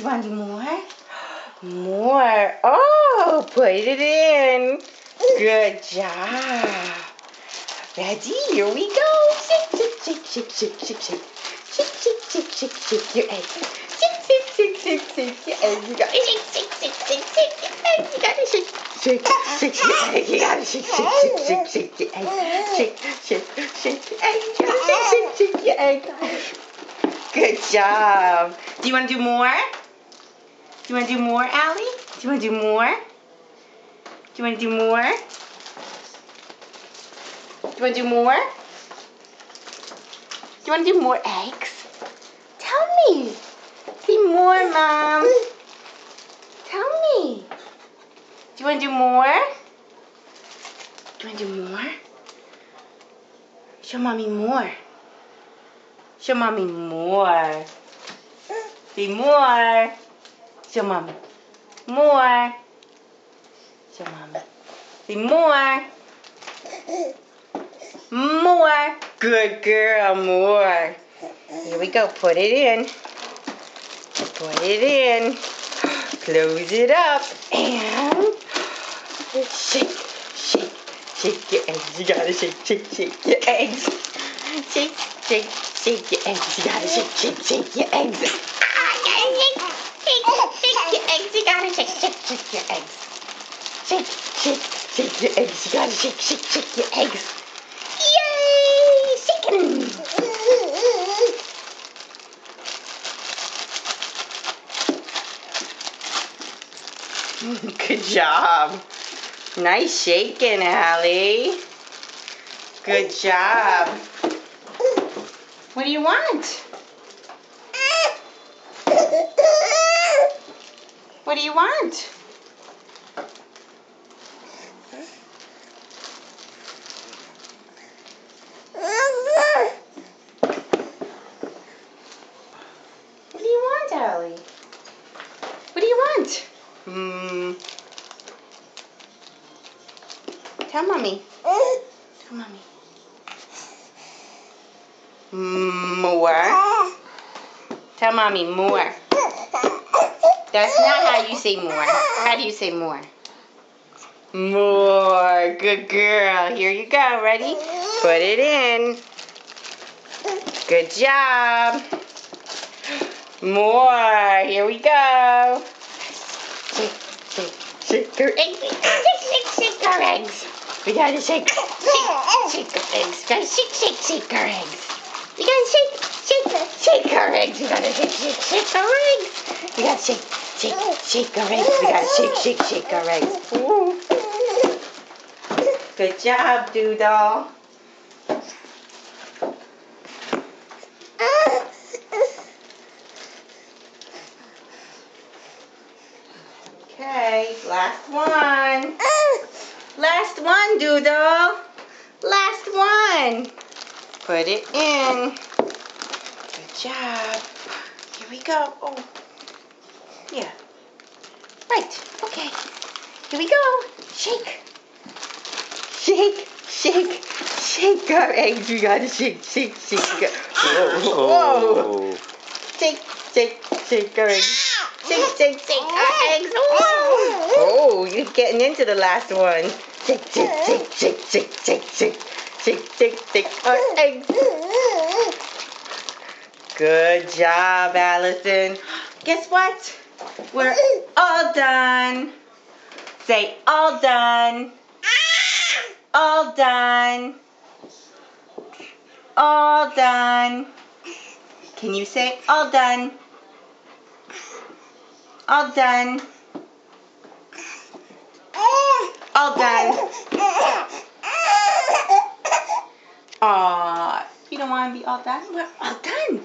you want to do more? More. Oh, put it in. Good job. Ready? Here we go. Shake, shake, shake, shake, shake, shake, shake. Shake, shake, shake, shake, shake your egg. Shake, shake, shake, shake, shake your egg. You gotta shake, shake, shake, shake, shake your egg. You gotta shake, shake, shake your egg. You gotta shake, shake, shake, shake, shake your egg. Shake, shake, shake your egg. You gotta shake, shake, shake your egg. Good job. Do you want to do more? Do you want to do more, Allie? Do you want to do more? Do you want to do more? Do you want to do more? Do you want to do more eggs? Tell me. Say more, Mom. Tell me. Do you want to do more? Do you want to do more? Show Mommy more. Show Mommy more. Say more. Show Mommy. More. Show Mommy. Say more. More. Good girl, more. Here we go. Put it in. Put it in. Close it up. And shake, shake, shake your eggs. You gotta shake, shake, shake your eggs. Shake, shake, shake your eggs. You gotta shake, shake, shake your eggs. Shake your eggs. You gotta shake, shake, shake your eggs. Shake, shake, shake your eggs. You gotta shake, shake, shake your eggs. Yay! Shaking. Good job. Nice shaking, Allie. Good job. What do you want? What do you want? What do you want, Allie? What do you want? Tell Mommy. Tell Mommy. More. Tell Mommy more. That's not how you say more. How do you say more? More. Good girl. Here you go. Ready? Put it in. Good job. More. Here we go. Shake, shake, shake her eggs. Shake, shake, shake our eggs. We gotta shake, shake, shake our eggs. Gotta shake, shake, shake our eggs. We gotta shake, shake, shake our eggs. We gotta shake, shake, shake our eggs. We gotta shake, shake, shake our eggs. We gotta shake, shake, shake our eggs. Ooh. Good job, Doodle. Okay, last one. Last one, Doodle. Last one. Put it in. Good job. Here we go. Oh, yeah. Right. Okay. Here we go. Shake. Shake, shake, shake our eggs. We gotta shake, shake, shake. Whoa. Shake, shake, shake our eggs. Shake, shake, shake our eggs. Whoa. Oh, you're getting into the last one. Shake, shake, shake, shake, shake, shake, shake. Shake, shake, shake our eggs. Good job, Allison. Guess what? We're all done. Say all done. All done. All done. Can you say all done? All done. All done. Aw, you don't want to be all done? We're all done.